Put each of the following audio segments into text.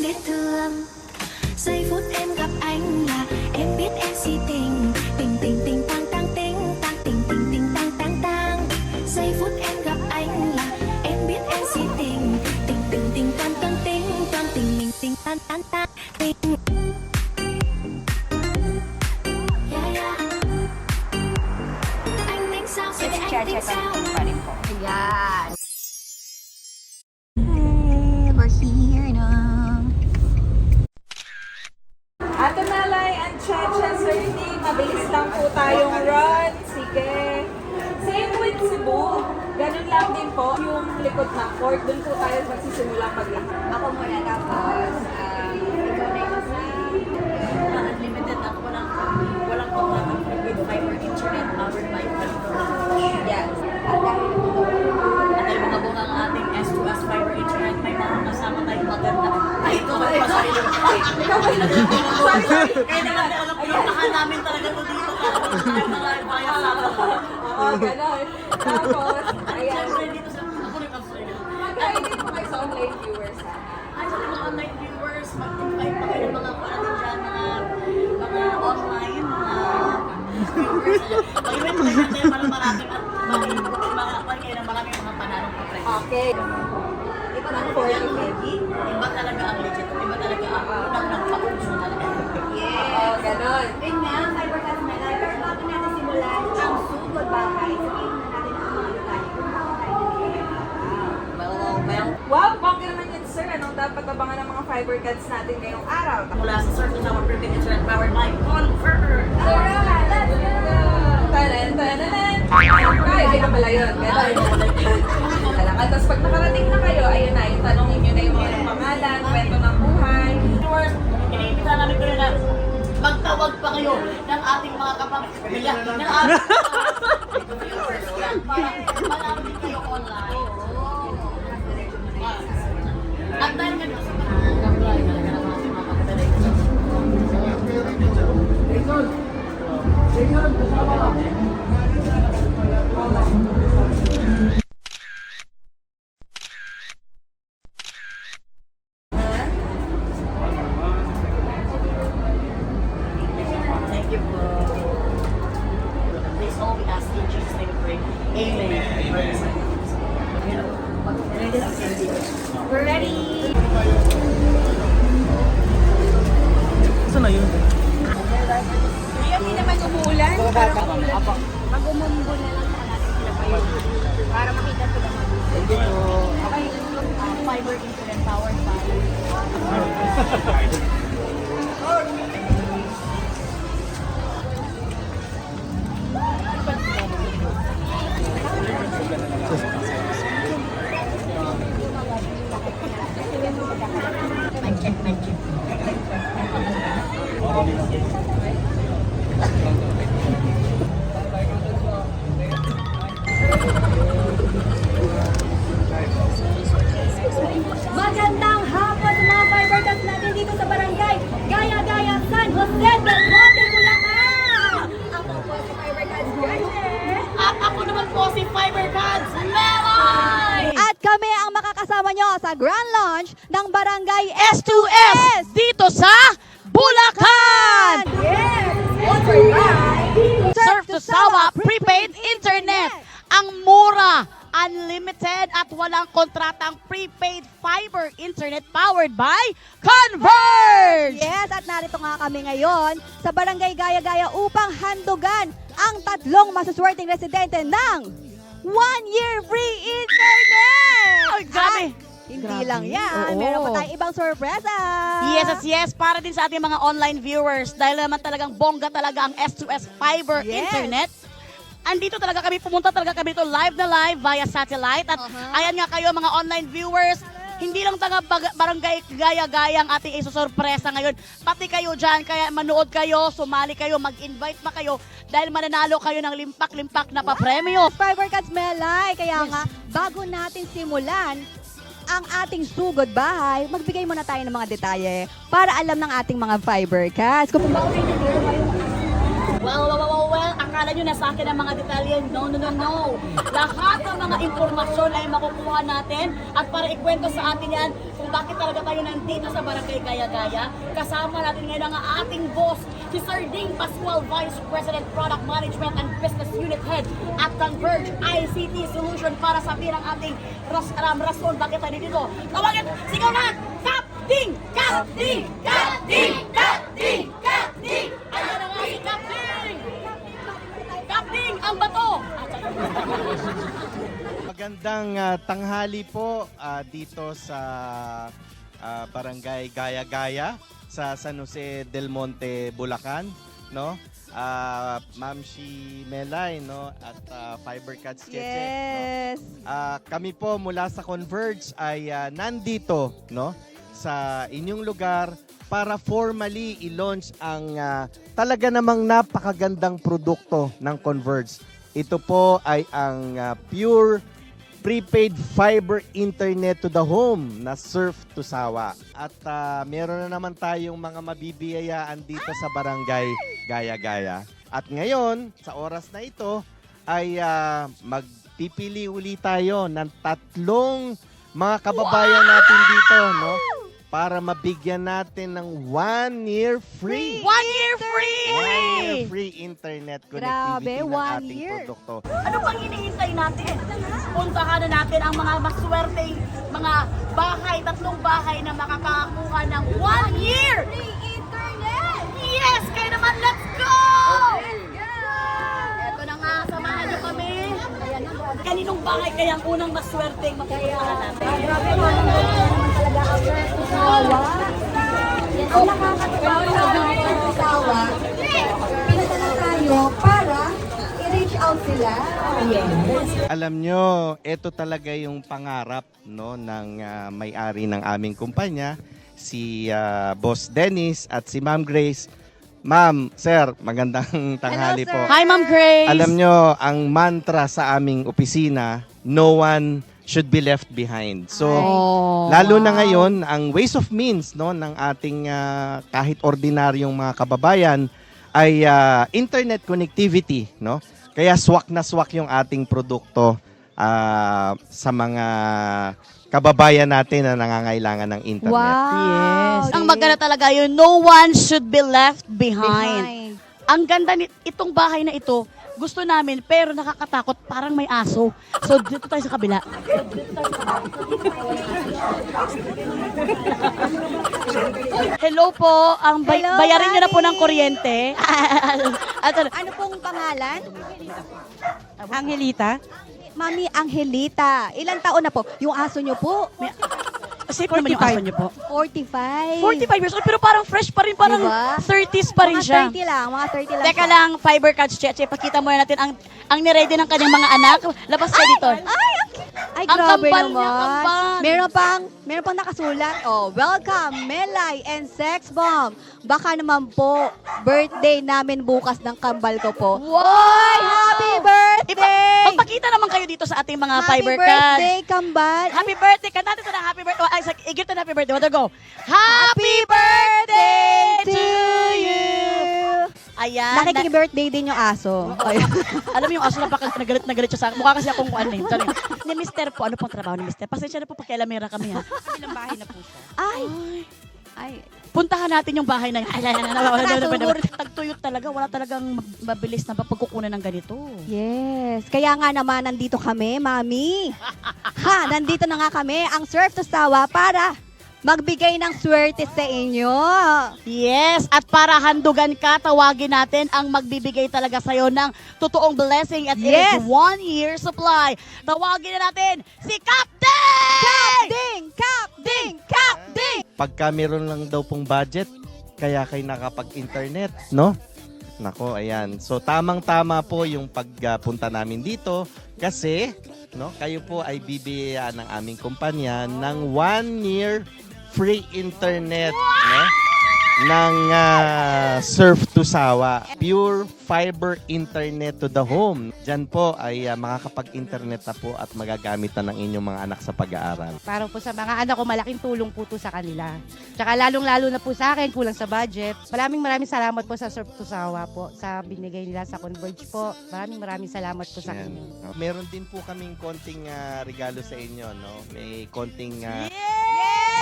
biết thương. Giây phút em gặp anh là em biết em si tình. Tình tình tình tang tang tình tang tình tình tình tang tang tang. Giây phút em gặp anh là em biết em si tình. Tình tình tình tan tan tình tan tình mình tình tan tan tan tình. Anh tính sao sẽ Let's anh tính check sao? on pa rin po. Ayan. Hey, we're here na. Ate Malay and Checha, Sirty, mabilis lang po tayong run. Sige. Same with Cebu. Ganun lang din po. Yung likod na court, dun po tayo magsisimula maglakad. Ako muna tapos, ikaw na yung sa unlimited ako walang pagkakang with fiber internet powered by Yes. At dahil mga bunga ang ating S2S fiber internet, may mga kasama tayong maganda. Ay, ito ba yung masarili? Ay, ikaw ba yung kaya naman alam ko yung namin talaga po dito. Yung mga bayan sa ako. Oo, ganun. Tapos, ayan. Siyempre dito sa ako rin ang sorry. Mag-guide po kayo sa online viewers. Actually, mga online viewers, mag-invite pa kayo ng mga ano dyan, mga online, viewers. Mag-invite pa kayo para maraming at mag-invite kayo ng maraming mga panalong pa-friend. Okay. Iba talaga ang legit, iba talaga ang legit, iba talaga ang unang nagpa-uso talaga. Oo, ganun. Yun nga, Cybercast My Life, pero bago natin simulan ang sugod bagay, sabihin na natin ang mga detalye kung bakit tayo nandito. Well, Wow, bongga naman yun, sir. Anong dapat abangan ng mga fiber cuts natin ngayong araw? mula sa source ng our prepaid internet powered by Convert. Alright, let's go! Tanan, tanan! Ay, hindi ka pala yun. Ganun. Lalakad. Tapos pag nakarating na kayo, ayun na, yung tanongin nyo na yung mga pangalan, kwento ng buhay. Viewers, iniimbita namin kayo na magtawag pa kayo ng ating mga kapamilya, ng ating viewers yan, para malaman kayo online. At dahil ganito sa mga kapilay talaga ng ating mga kapilay. Thank you po. Please all we ask in Jesus' name we pray. Amen. Ready na si We're ready! Saan na yun? Ngayon, hindi naman umuulan. Parang umuulan. Pag umumbon na lang saka natin sila kayo. Para makita sila mabuti. Okay, Fiber internet powered by magandang hapon sa mga fiber cuts natin dito sa barangay Gaya-Gaya, San Jose del Monte, Bulacan! Ako po si fiber cuts Gretchen. At ako naman po si Fibercards Meloy! At kami ang makakasama nyo sa grand launch ng barangay S2S dito sa Bulacan! Yes! Sponsored by Surf to Sawa Prepaid Internet. Ang mura, unlimited at walang kontratang prepaid fiber internet powered by Converge! Yes, at narito nga kami ngayon sa Barangay Gaya-Gaya upang handugan ang tatlong masuswerteng residente ng 1-year free internet! Ay, grabe! At hindi Grabe. lang yan, Oo. meron pa tayong ibang sorpresa! Yes, para din sa ating mga online viewers dahil naman talagang bongga talaga ang S2S Fiber Yes. Internet. Andito talaga kami, pumunta talaga kami dito live na live via satellite. At ayan nga kayo mga online viewers, hindi lang taga barangay Gaya-Gaya ang ating isusurpresa ngayon. Pati kayo dyan, kaya manood kayo, sumali kayo, mag-invite pa kayo dahil mananalo kayo ng limpak-limpak na papremyo. Fiber Cuts Melay, kaya nga bago natin simulan ang ating sugod bahay, magbigay muna tayo ng mga detalye para alam ng ating mga Fiber Cuts. Kung Well, akala nyo na sa akin ang mga detalye. No, no, no, no. Lahat ng mga impormasyon ay makukuha natin at para ikwento sa atin yan kung bakit talaga tayo nandito sa Barangay Gaya-Gaya. Kasama natin ngayon ang ating boss, si Sir Ding Pascual, Vice President Product Management and Business Unit Head at Converge ICT Solution para sabihin ang ating rason bakit tayo dito. Tawagin, sigaw na! Kapting! Kapting! Kapting! Kapting! Kapting! Ayan na nga si Kapting! Kapting! Ang bato! Magandang tanghali po dito sa Barangay Gaya-Gaya sa San Jose del Monte, Bulacan, no? Ma'am Shi Melay, no, at Fibercuts Cheche, Yes. no? Kami po mula sa Converge ay nandito, no, sa inyong lugar para formally i-launch ang talaga namang napakagandang produkto ng Converge. Ito po ay ang pure prepaid fiber internet to the home na Surf to Sawa. At meron na naman tayong mga mabibiyayaan dito sa Barangay Gaya-Gaya. At ngayon, sa oras na ito, ay magpipili uli tayo ng 3 mga kababayan natin dito, no? Para mabigyan natin ng 1 year free. 1 year free! 1 year free internet connectivity Grabe, ng 1 ating year. produkto. Ano pang hinihintay natin? Puntahan na natin ang mga maswerteng mga bahay, 3 bahay na makakakuha ng 1 year! Free internet! Yes! Kaya naman, let's go! Ito na nga, samahan niyo kami. Kaninong bahay kaya ang unang maswerteng mapupuntahan natin? Grabe naman talaga ang Sawa. Ang nakakatawa ng Sawa, pinata na tayo para i-reach out sila. Alam nyo, ito talaga yung pangarap, no, ng may-ari ng aming kumpanya, si Boss Dennis at si Ma'am Grace. Ma'am, sir, magandang tanghali sir. po. Hi, Ma'am Grace! Alam nyo, ang mantra sa aming opisina, no one should be left behind. So, lalo na ngayon, ang ways of means, no, ng ating kahit ordinaryong mga kababayan ay internet connectivity, no? Kaya swak na swak yung ating produkto sa mga kababayan natin na nangangailangan ng internet. Wow! Ang maganda talaga yun, no one should be left behind. Ang ganda itong bahay na ito, gusto namin, pero nakakatakot, parang may aso. So, dito tayo sa kabila. Hello po, Hello, bayarin nyo na po Mami. ng kuryente. Ano pong pangalan? Angelita. Mami Angelita. Ilang taon na po? Yung aso nyo po? Safe naman yung aso nyo po. 45. 45 years old, pero parang fresh pa rin, parang Diba? 30s pa rin siya. Mga 30 lang. Teka lang, Fibercuts Cheche, pakita muna natin ang niready ng kanyang mga anak. Labas ka dito. Ay, Ang grabe kambal naman. niya, kambal. Meron pang nakasulat. Oh, welcome, Melay and Sex Bomb. Baka naman po, birthday namin bukas ng kambal ko po. Wow! Happy birthday! Magpakita naman kayo dito sa ating mga Happy Fibercuts. birthday, kambal. Happy birthday! Kanta natin na happy birthday. Ay, igit na happy birthday. Want to go? Happy birthday to you! Ayan. Nakikig-birthday din yung aso. Ay. Alam mo yung aso nagalit na galit siya sa akin. Mukha kasi akong ano eh. Sorry. Ni Mister po, ano pong trabaho ni Mister? Pasensya na po, pakialamera kami ha. Kabilang bahay na po siya. Ay. Puntahan natin yung bahay na yun. Nakasubur. Tagtuyot talaga. Wala talagang mabilis na pagkukunan ng ganito. Yes. Kaya nga naman, nandito kami, Mami. Nandito na nga kami, ang Surf to Sawa para magbigay ng swerte sa inyo. Yes, at para handugan ka, tawagin natin ang magbibigay talaga sa'yo ng totoong blessing at Yes. it is 1 year supply. Tawagin na natin si Captain! Captain! Pagka meron lang daw pong budget, kaya kayo nakapag-internet, no? Nako, ayan. So, tamang-tama po yung pagpunta namin dito kasi, no, kayo po ay bibigyan ng aming kumpanya ng 1 year free internet, no? ng Surf to Sawa. Pure fiber internet to the home. Diyan po ay makakapag-internet na po at magagamit na ng inyong mga anak sa pag-aaral. Para po sa mga anak ko, malaking tulong po to sa kanila. Tsaka lalong-lalo na po sa akin, kulang sa budget. Maraming salamat po sa Surf to Sawa po, sa binigay nila sa Converge po. Maraming salamat po sa Yan. inyo. Meron din po kaming konting regalo sa inyo, no? May konting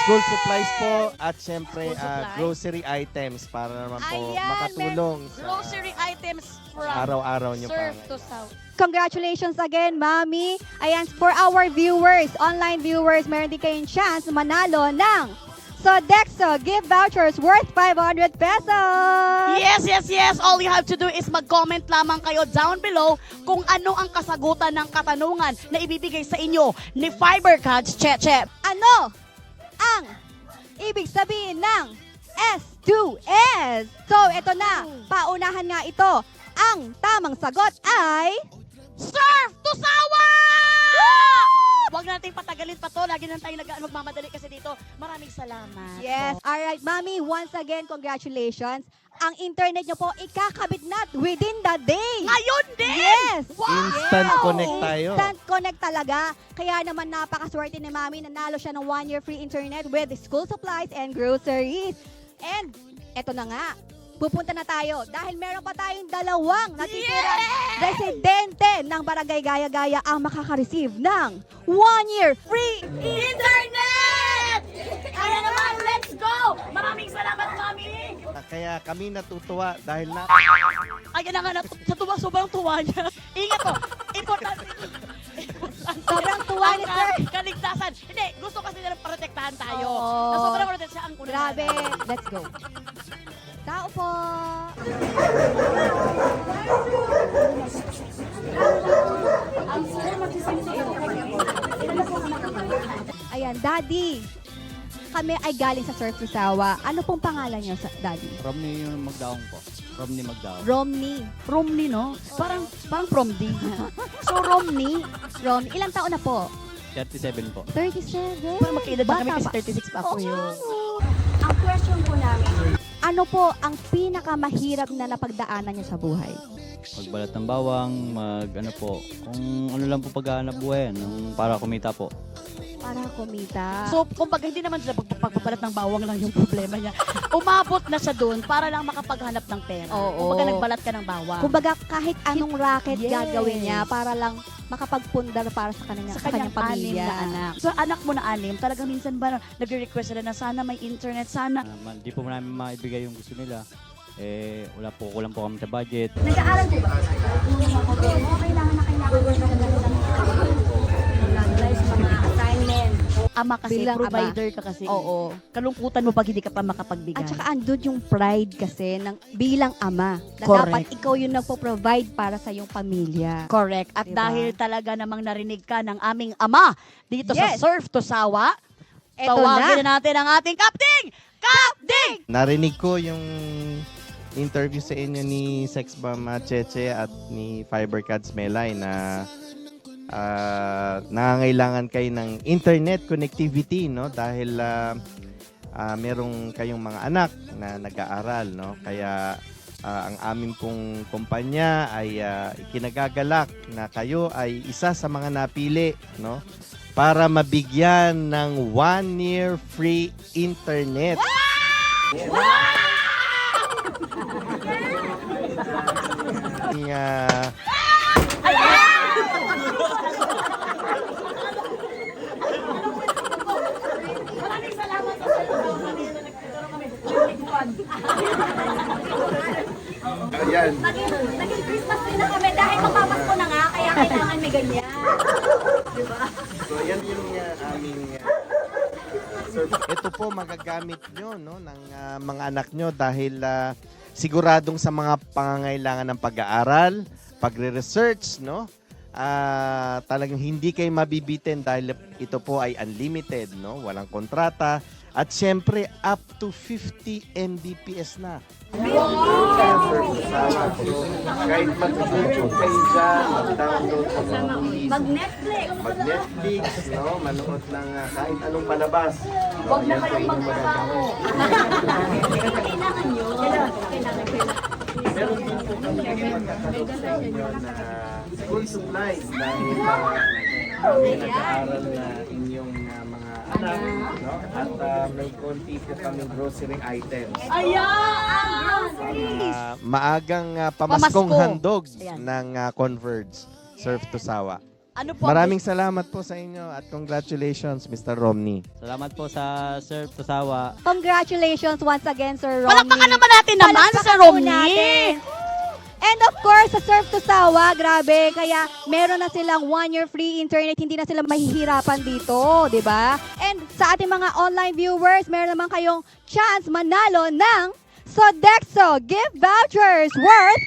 school supplies po at syempre School supplies. grocery items para naman po Ayan, makatulong sa Grocery items from araw-araw nyo Surf pa. to Sawa. Congratulations again, Mami. Ayan, for our viewers, online viewers, meron din kayong chance manalo ng Sodexo gift vouchers worth 500 pesos. Yes. All you have to do is mag-comment lamang kayo down below kung ano ang kasagutan ng katanungan na ibibigay sa inyo ni Fibercards Cheche. Ano ang ibig sabihin ng S2S? So, ito na. Paunahan nga ito. Ang tamang sagot ay... Surf to Sawa! Huwag nating patagalin pa to. Lagi na tayong magmamadali kasi dito. Maraming salamat. Yes. Alright, Mami, once again, congratulations. Ang internet nyo po ikakabit na within the day. Ngayon din! Yes! Instant connect tayo. Instant connect talaga. Kaya naman napakaswerte ni Mami. Nanalo siya ng 1 year free internet with school supplies and groceries. And eto na nga. Pupunta na tayo dahil meron pa tayong dalawang natitirang residente ng Barangay Gaya-Gaya ang makaka-receive ng 1 year free Internet! Kaya naman, let's go! Maraming salamat, Mami! Kaya kami natutuwa dahil na Ayan na nga, sa tuwa, sobrang tuwa niya. Ingat po, importante. Sobrang tuwa ni Sir. Kaligtasan. Hindi, gusto kasi nila protektahan tayo. Oo. Na sobrang protektahan siya ang una. Grabe. Let's go. Tao po. Ayan, Daddy. Kami ay galing sa Surf to Sawa. Ano pong pangalan niyo, Daddy? Romney yung Magdaong po. Romney Magdaong. Romney. Romney, no? Parang from D. So, Romney, Ilang taon na po? 37 po. 37. parang magkaedad na kami Bata kasi pa. 36 pa ako yun. Ang question po namin, ano po ang pinakamahirap na napagdaanan niyo sa buhay? Magbalat ng bawang, ano po, kung ano lang po paghahanap buhay, para kumita po. Para kumita. So, kumbaga, hindi naman siya pagpapalat ng bawang lang yung problema niya. Umabot na siya doon para lang makapaghanap ng pera. Oo. Kumbaga, nagbalat ka ng bawang. Kumbaga kahit anong racket Yes. gagawin niya para lang makapagpundar para sa kanyang Anim pamilya. na anak. So, anak mo na 6, talaga minsan ba nagre-request sila na sana may internet, sana. Di po namin maibigay yung gusto nila. Kulang po kami sa budget. Nag-aaral po ba? Kailangan mga assignment. Ama kasi, Bilang provider ka kasi. Oo. Kalungkutan mo pag hindi ka pa makapagbigay. At saka andun yung pride kasi ng bilang ama. Na Correct. dapat ikaw yung nagpo-provide para sa iyong pamilya. Correct. At Diba? dahil talaga namang narinig ka ng aming ama dito Yes. sa Surf to Sawa, Eto tawagin na. na natin ang ating Kapting! Kapting! narinig ko yung interview sa inyo ni Sexbam Cheche at ni Fibercards Melay na nangangailangan kayo ng internet connectivity, no, dahil merong kayong mga anak na nag-aaral, no, kaya ang aming pong kumpanya ay ikinagagalak na kayo ay isa sa mga napili, no, para mabigyan ng 1 year free internet. Ayan. Naging Christmas din na kami dahil mapapasko na nga, kaya kailangan may ganyan. So yan yung aming ito po magagamit nyo, no, ng mga anak nyo dahil siguradong sa mga pangangailangan ng pag-aaral, pagre-research, no, talagang hindi kayo mabibitin dahil ito po ay unlimited, no, walang kontrata at syempre up to 50 Mbps na. Kahit mag-YouTube kayo dyan, mag-download ka ng movies. Mag-Netflix. mag-Netflix, no? Manood ng kahit anong palabas. Huwag na kayong magtrabaho. Meron din po kami magkakaroon sa inyo na school supplies dahil may nag-aaral na inyong mga anak, no? At may konti po kami grocery items. Ayan! Maagang pamaskong Pamasko. handog Ayan. ng Converge Surf to Sawa. Ano po? Maraming salamat po sa inyo at congratulations, Mr. Romney. Salamat po sa Surf to Sawa. Congratulations once again, Sir Romney. Palakpakan naman natin naman Palakpakan sa po Romney. natin. And of course, sa Surf to Sawa, grabe, kaya meron na silang 1-year free internet, hindi na sila mahihirapan dito, di ba? And sa ating mga online viewers, meron naman kayong chance manalo ng Sodexo gift vouchers worth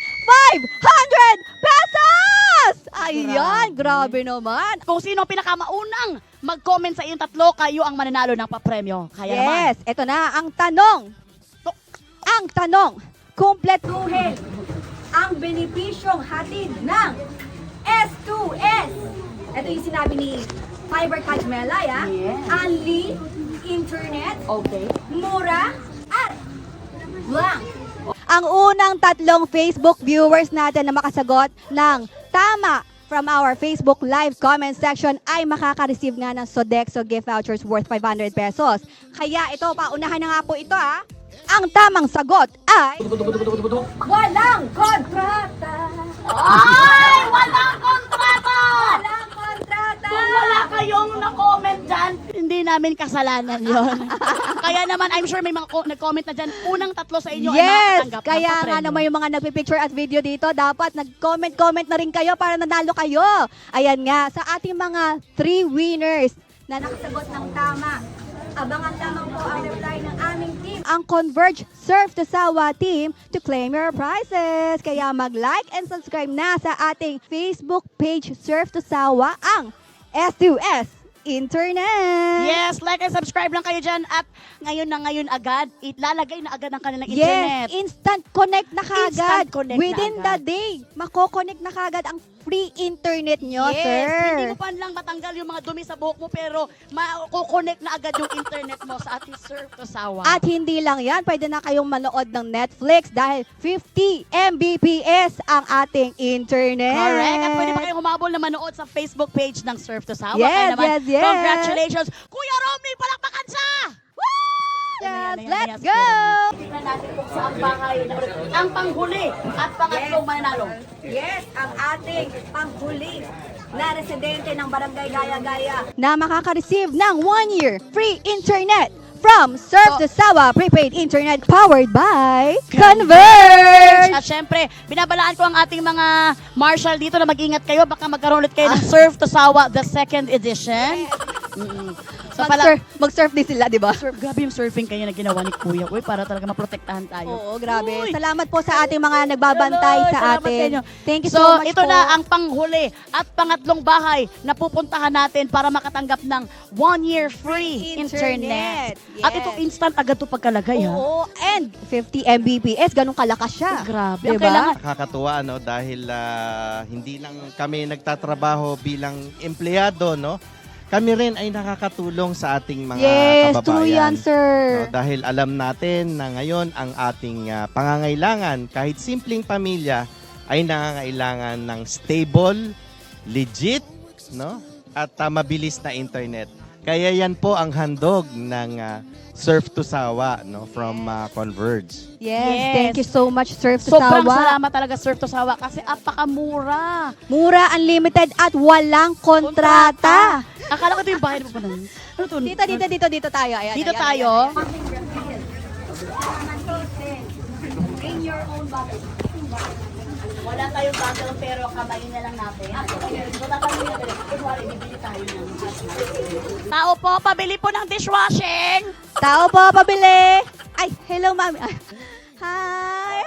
500 pesos! Ayan, grabe naman. Kung sino ang pinakamaunang mag-comment sa inyong tatlo, kayo ang mananalo ng papremyo. Kaya naman. Yes, ito na ang tanong. Ang tanong, kumpletuhin ang benepisyong hatid ng S2S. Ito yung sinabi ni Fiber Kajmelay, ha? Only internet, Okay. mura, at blank. Ang unang tatlong Facebook viewers natin na makasagot ng tama from our Facebook live comment section ay makaka-receive nga ng Sodexo gift vouchers worth 500 pesos. Kaya ito, paunahan na nga po ito, ha? Ang tamang sagot ay walang kontrata. Ay! Walang kontrata! Walang kontrata. Kung wala kayong na-comment dyan, hindi namin kasalanan yon. Kaya naman, I'm sure may mga nag-comment na dyan. Unang tatlo sa inyo ay Yes, makakatanggap ng kaya nga papremyo. naman yung mga nagpipicture at video dito, dapat nag-comment na rin kayo para nanalo kayo. Ayan nga, sa ating mga 3 winners na nakasagot ng tama, abangan lamang po ang reply ng aming team, ang Converge Surf to Sawa team, to claim your prizes. Kaya mag-like and subscribe na sa ating Facebook page Surf to Sawa, ang S2S Internet. Yes, like and subscribe lang kayo dyan. At ngayon na ngayon agad, ilalagay na agad ang kanilang Yes, internet. instant connect na kagad. Instant connect na Within agad. the day, mako-connect na kagad ang free internet nyo, Yes, sir. hindi mo pa lang matanggal yung mga dumi sa buhok mo, pero mako-connect na agad yung internet mo sa ating Surf to Sawa. At hindi lang yan, pwede na kayong manood ng Netflix dahil 50 Mbps ang ating internet. Correct. At pwede pa kayong humabol na manood sa Facebook page ng Surf to Sawa. Yes, Kaya naman, yes, yes. congratulations. Kuya Romney, palakpakan siya! Yes, Ayan, let's ayan, go! Tingnan natin kung saan bahay na ulit. Ang panghuli at pangatlong mananalo. Yes, ang ating panghuli na residente ng Barangay Gaya-Gaya na makaka-receive ng 1-year free internet from Surf to Sawa Prepaid Internet powered by Converge! At syempre, binabalaan ko ang ating mga marshal dito na mag-ingat kayo. Baka magkaroon ulit kayo ng Surf to Sawa, the 2nd edition. So Mag-surf din sila, di ba? grabe yung surfing kayo na ginawa ni Kuya. Uy, para talaga maprotektahan tayo. Oo, grabe. Uy. Salamat po sa ating mga nagbabantay Hello, sa salamat sa atin. inyo. Thank you So, so much ito po. na ang panghuli at pangatlong bahay na pupuntahan natin para makatanggap ng 1-year free internet. Internet. At Yes. ito instant agad to pagkalagay ha. Oo, and 50 Mbps, ganun kalakas siya. Grabe. Diba? Ang kailangan, Nakakatuwa no dahil hindi lang kami nagtatrabaho bilang empleyado no. Kami rin ay nakakatulong sa ating mga Yes, kababayan. true yan, sir. No, dahil alam natin na ngayon ang ating pangangailangan kahit simpleng pamilya ay nangangailangan ng stable, legit, no? At mabilis na internet. Kaya yan po ang handog ng Surf to Sawa no from Converge. Yes, Yes. thank you so much, Surf to sobrang Sawa. salamat talaga Surf to Sawa kasi apakamura. Mura, unlimited, at walang kontrata. Akala ko ito yung bahay na pupuntahan. Ano to? Dito tayo. Ayan, Dito ayan, tayo. In your own bottle. Wala tayong bottle pero kamayin na lang natin. Wala kami na rin. Kunwari, bibili tayo ng tao po, pabili po ng dishwashing. Tao po, pabili. Ay, hello, mami. Ay, hi.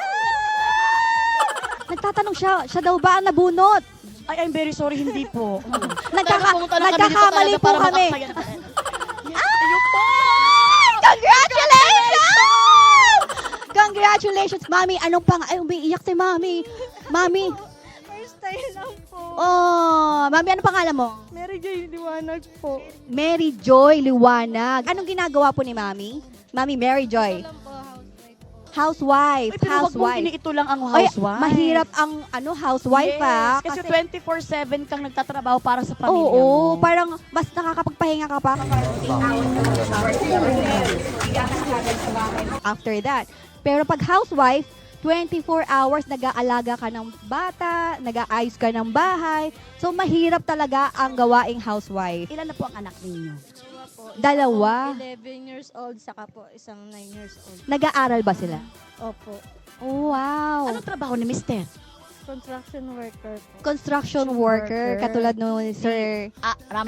Nagtatanong siya daw ba ang nabunot? Ay, I'm very sorry, hindi po. Nagkakamali po kami. Ayun po! Congratulations! Congratulations, Mami. Anong pang... Ay, umiiyak si Mami. Mami. First time lang po. Oh, Mami, ano pangalan mo? Mary Joy Liwanag po. Mary Joy Liwanag. Anong ginagawa po ni Mami? Mami Mary Joy. Housewife. Uy, pero wag mong Housewife. iniito lang ang Ay, housewife. mahirap ang housewife Yes, kasi 24/7 kang nagtatrabaho para sa pamilya oo, mo. parang mas nakakapagpahinga ka pa. After that. Pero pag housewife, 24 hours nag-aalaga ka ng bata, nag-aayos ka ng bahay. So, mahirap talaga ang gawaing housewife. Ilan na po ang anak ninyo? Dalawa. 11 years old, saka po isang 9 years old. Nag-aaral ba sila? Opo. Oh, wow. Anong trabaho ni Mister? Construction worker po. Construction worker, katulad no Sir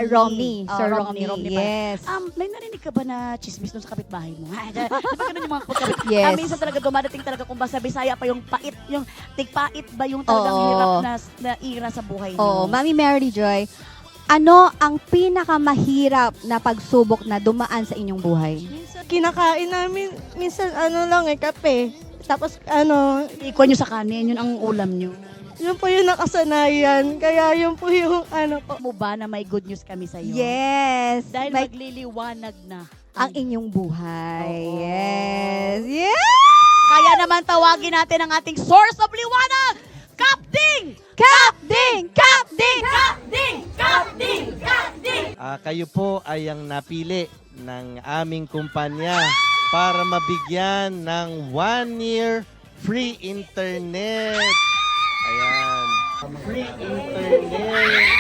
Romney. Oh, Sir Romney. Romney, pa. yes. May narinig ka ba na chismis doon sa kapitbahay mo? Di ba ganun yung mga kapit? Yes. Minsan talaga dumadating talaga kung basta Bisaya pa yung pait, yung tigpait ba yung talagang Oo. hirap na ira sa buhay Oh, mo? Mami Mary Joy, ano ang pinakamahirap na pagsubok na dumaan sa inyong buhay? Minsan kinakain namin, minsan kape. Tapos Ikon nyo sa kanin, yun ang ulam nyo. yun po yung nakasanayan. Kaya yun po yung po. Mo ba na may good news kami sa iyo? Yes. Dahil May- magliliwanag na ang inyong buhay. Oo. Yes. Yes! Kaya naman tawagin natin ang ating source of liwanag! Kapding! Kapding! Kapding! Kapding! Kapding! Kapding! Kayo po ay ang napili ng aming kumpanya para mabigyan ng 1 year free internet. Ayan. Free internet.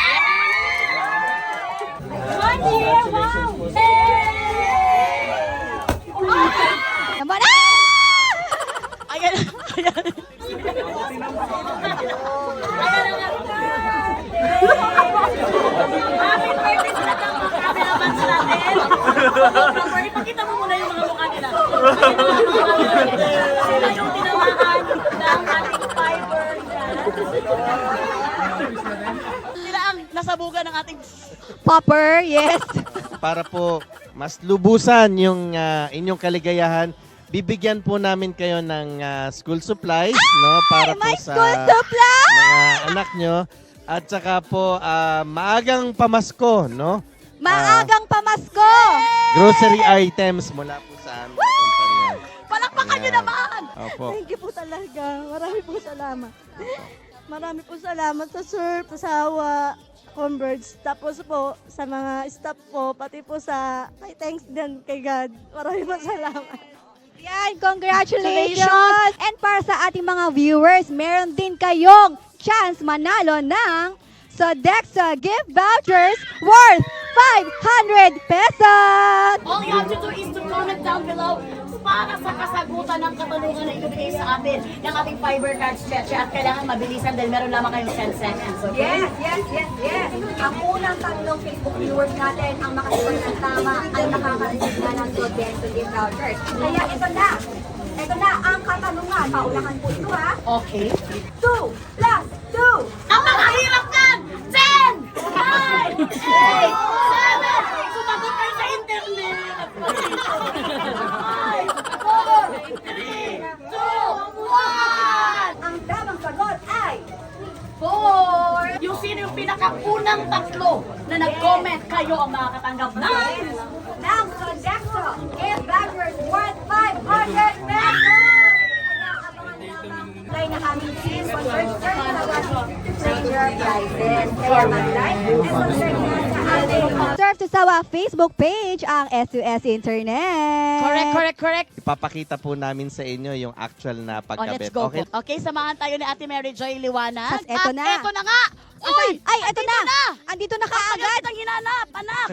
Naman, ah! Ayan, ayan. Ipakita mo muna yung mga mukha nila. Sila yung tinamaan ng ating fiber. Sila ang nasabugan ng ating Popper, yes. Para po mas lubusan yung inyong kaligayahan, bibigyan po namin kayo ng school supplies, no, para po May sa school supply! mga anak nyo. At saka po maagang pamasko, no? Maagang pamasko! Grocery items mula po sa aming kumpanya. palakpakan nyo Ayan. naman. Opo. Thank you po talaga. Marami po salamat. Marami po salamat sa Surf, sa Sawa, Converge. Tapos po sa mga staff po, pati po sa thanks din kay God. Marami po salamat. Yan, congratulations! And para sa ating mga viewers, meron din kayong chance manalo ng Sodexo gift vouchers worth 500 pesos! All you have to do is to comment down below para sa kasagutan ng katanungan na ibibigay sa atin ng ating fiber cards, Cheche. At kailangan mabilisan dahil meron lamang kayong 10 seconds, okay? Yes. Ang unang tatlong Facebook viewers natin ang makasagot ng tama ay makaka-receive na ng Sodexo gift vouchers. Kaya ito na ang katanungan. Paunahan po ito ha. Okay. 2 plus 2. Ang makahirap kan! 10! 9! 8! 7! Sumagot kayo sa internet! 5! 4! 3! 2! 1! Ang tamang sagot ay 4! Yung sino yung pinakaunang tatlo na nag-comment, kayo ang makakatanggap ng ng Sodexo gift vouchers worth 500 pesos! Kaya na aming team Converge Stranger Prizes. Kaya mag-like and subscribe na sa ating Surf to Sawa Facebook page ang SUS Internet. Correct. Ipapakita po namin sa inyo yung actual na Oh, pagkabit. let's go. Okay? Okay, samahan tayo ni Ate Mary Joy Liwanag. At eto na. Eto na nga! Uy! Ay, ito na! Andito na Agad kaagad! kitang hinanap, anak!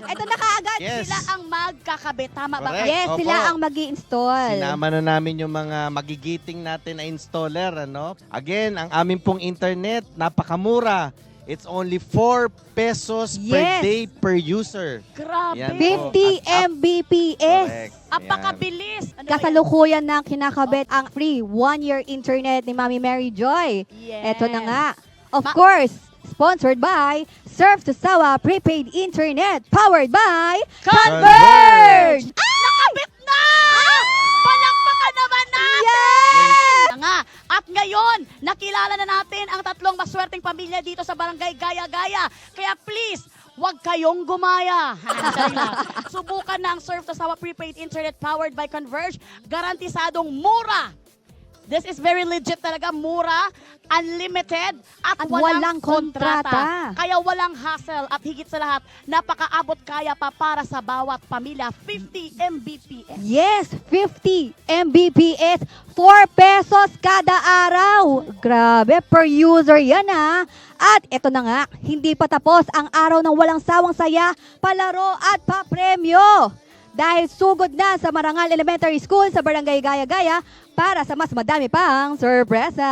Ito na kaagad! Yes. Sila ang magkakabit. Tama ba? Correct. Yes, Opo. sila ang mag-i-install. Sinama na namin yung mga magigiting natin na installer, ano? Again, ang aming pong internet, napakamura. It's only 4 pesos per Yes. day per user. Grabe. Yan. 50 At up. Mbps. Correct. Apakabilis. Ano Kasalukuyan na kinakabit ang free 1-year internet ni Mami Mary Joy. Yes. Ito na nga. Of course, sponsored by Surf to Sawa Prepaid Internet, powered by Converge! Nakabit na! Palakpakan naman natin! Yes! Nga, At ngayon, nakilala na natin ang tatlong maswerteng pamilya dito sa Barangay Gaya-Gaya. Kaya please, huwag kayong gumaya. Subukan na ang Surf to Sawa Prepaid Internet powered by Converge. Garantisadong mura. This is very legit talaga, mura, unlimited, at walang kontrata. Kaya walang hassle at higit sa lahat, napakaabot kaya pa para sa bawat pamilya, 50 Mbps. Yes, 50 Mbps, 4 pesos kada araw. Grabe, per user yan ha. At ito na nga, hindi pa tapos ang araw ng walang sawang saya, palaro at papremyo. Dahil sugod na sa Marangal Elementary School sa Barangay Gaya-Gaya para sa mas madami pang sorpresa.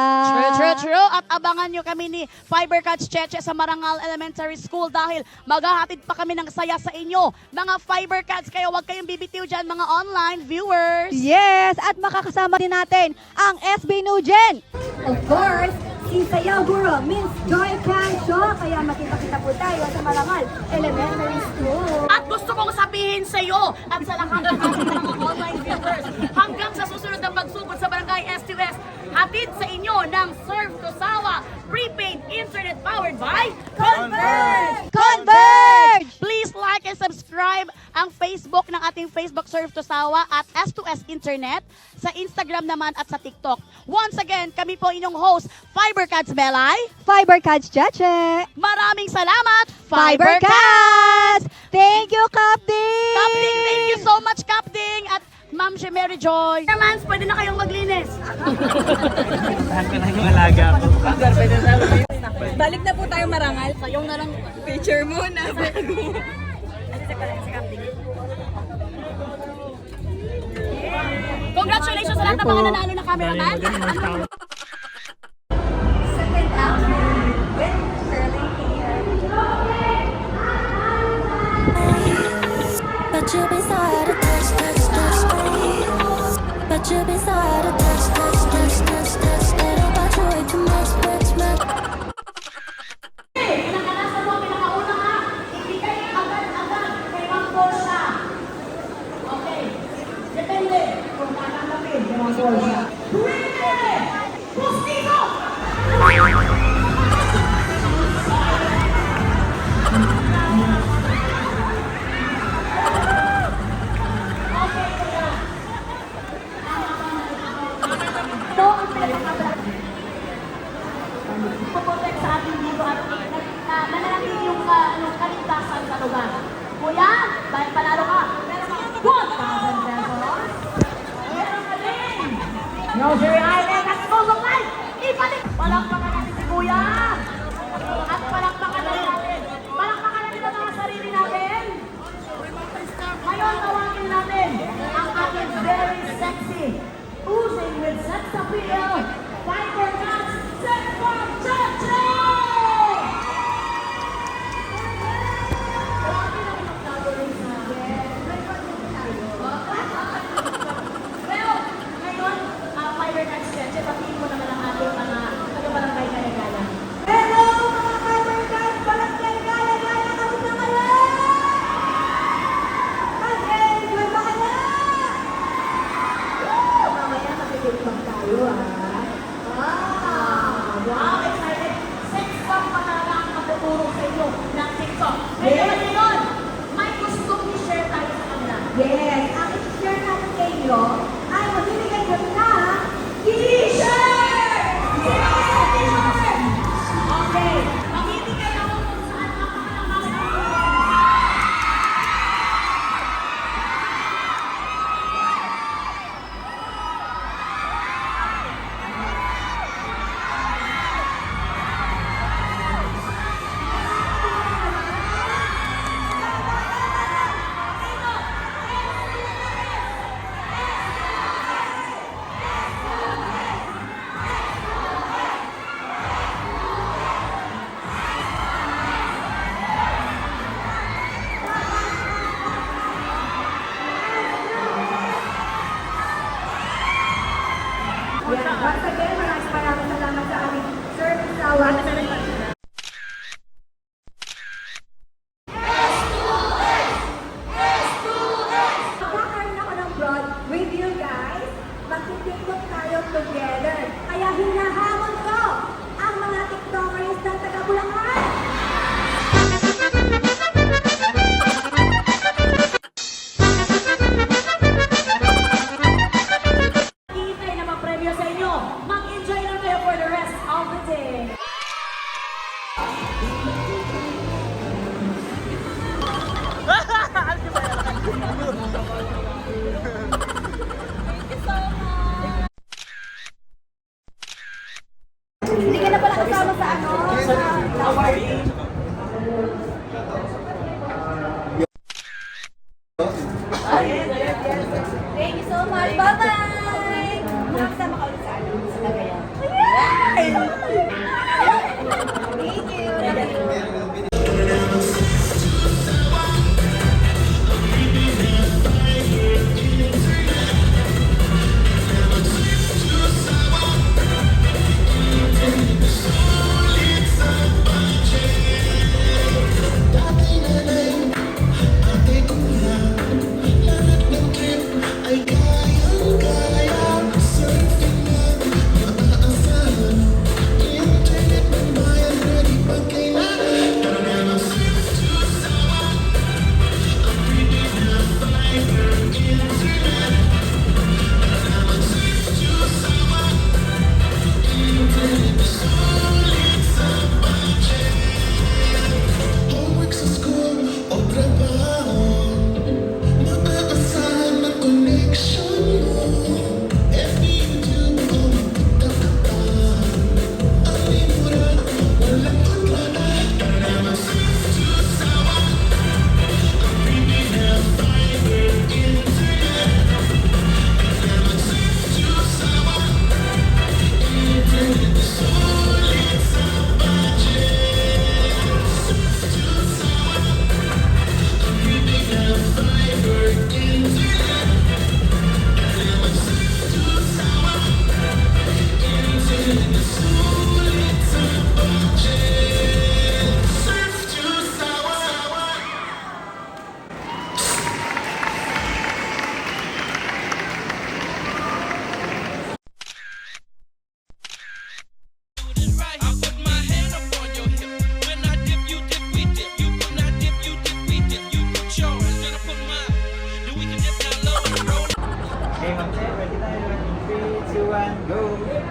True. At abangan nyo kami ni Fibercuts Cheche sa Marangal Elementary School dahil maghahatid pa kami ng saya sa inyo. Mga Fibercuts, kaya huwag kayong bibitiw dyan mga online viewers. Yes, at makakasama din natin ang SB Nugen. Of course, si Sayaw Guro, Miss Joy Cancio. Kaya makita-kita po tayo sa Marangal Elementary School. At gusto kong sabihin sa iyo at sa lahat ng ating mga online viewers, hanggang sa susunod na pagsugod sa Barangay S2S, hatid sa inyo ng Surf to Sawa Prepaid Internet powered by Converge! Converge! Please like and subscribe ang Facebook ng ating Facebook Surf to Sawa at S2S Internet, sa Instagram naman at sa TikTok. Once again, kami po inyong host, Fibercuts Belay. Fibercuts Cheche. Maraming salamat, Fibercuts! Thank you, Captain! Kapding, thank you so much, Kapding! At Ma'am si Mary Joy. Mans, pwede na kayong maglinis. Balik na po tayo Marangal. Sayong na lang. Picture muna. Congratulations sa lahat ng mga nanalo na cameraman. But you'll be so hard to touch, touch, touch, baby. But you'll be so hard to touch, touch, touch, touch, touch. That about you way too much, much, much. Pinakalasan mo, pinakauna ha. Ibigay agad-agad kay Ma'am Portia. Okay. Depende kung tatanggapin kay Ma'am Portia. Winner! Pustigo! Ito ang pinakakabala. Ipoprotect sa ating dito at mananatili yung kaligtasan sa lugar. Kuya, dahil panalo ka, 1,000 pesos. Meron ka din. Grocery item at school supplies. Ibalik. Palakpakan natin si Kuya. At palakpakan na natin. Palakpakan natin ang mga sarili natin. Ngayon, tawagin natin ang ating very sexy, oozing with sex appeal, Fibercuts Sex Bomb Cheche! Well, ngayon, Fibercuts Cheche, patiin mo naman ang ating mga taga-barangay Gaya-Gaya. Hello, mga Fibercuts! Barangay Gaya-Gaya! Kamusta kayo? Mag-enjoy ba kayo? Mamaya makikipag tayo, Wow, excited! Sex bomb pa talaga ang matuturo sa inyo ng TikTok. Kaya ngayon, may gustong i-share tayo sa kanila. Yes, ang i-share natin sa inyo ay magbibigay kami ng t-shirt! Yes! T-shirt! Okay, magbibigay ako kung saan Once again, maraming salamat sa aming service hour. Magkakaroon ako ng broad with you guys. Magtitiktok tayo together. Kaya Hindi ka na pala kasama sa ano? Thank you so much. Bye-bye! Makakasama ka ulit sa ano? Sa Cagayan. Thank you.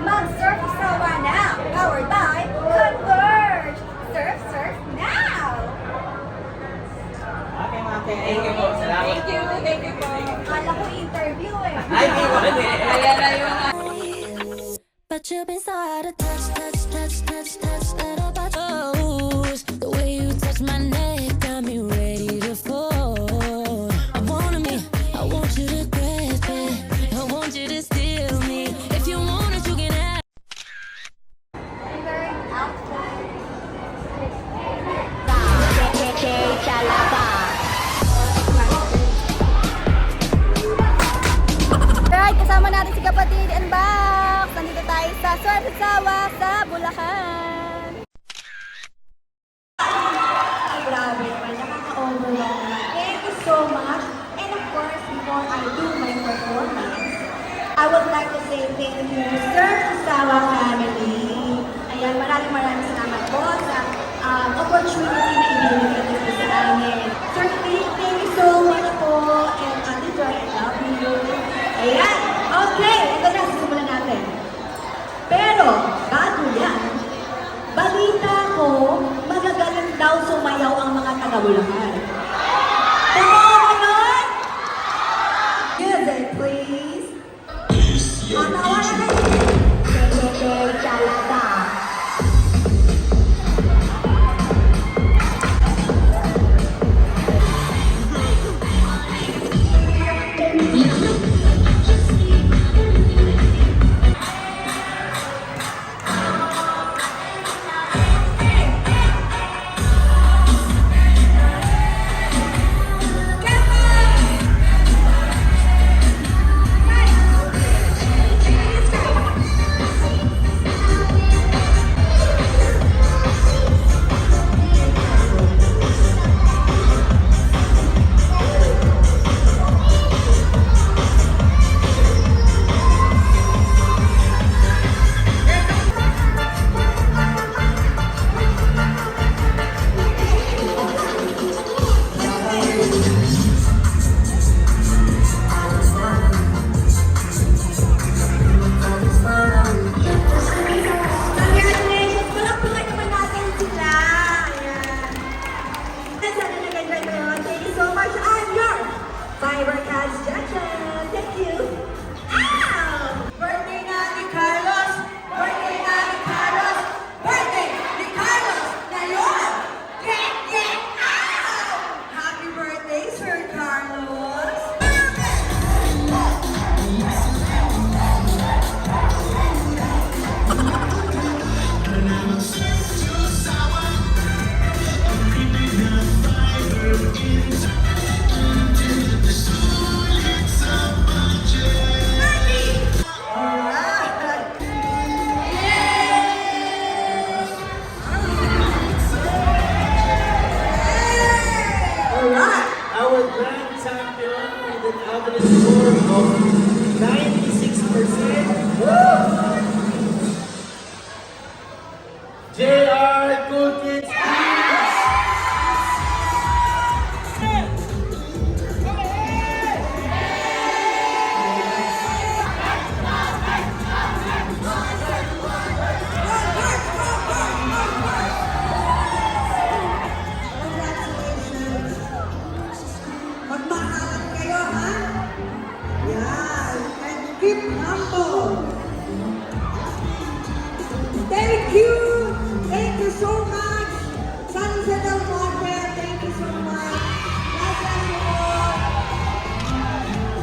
Mag-surf sawa now, powered by Converge. Surf, surf now! Thank you po. Thank you. Thank you po. Kala ko interview eh. Ayan na yung But you've been so out of touch, touch, touch, touch, touch, that about toes. The way you touch my neck got me ready to fall. I want you to grasp it. I want you to steal me. If you want it, you can have. Alright, kasama natin si Kapatid and Box. Nandito tayo sa Surf Sawa sa Bulacan. Grabe naman, nakaka-overwhelm na. Thank you so much. And of course, before I do my performance, I would like to say thank you, Surf Sawa family. Ayan, maraming salamat po sa opportunity na ibinigay niyo po sa amin. Sir, thank you so much po. And Ate Joy, I love you. Ayan, okay, ito na, sisimulan natin. Pero, bago yan, balita ko, magagaling daw sumayaw ang mga taga-Bulacan. Totoo ba nun? Music, please. Matawa na kayo. Kay Chalata. favorite cats, Jaja. Thank you. Ow! Birthday na ni Carlos! Birthday na ni Carlos! Birthday ni Carlos! Ngayon! Get, get, ow! Happy birthday, Sir Carlos! Our grand champion with an average score of 96%. JR Cool Kids. Magmahalan kayo, ha? Yan. And keep humble. Thank you. Thank you so much.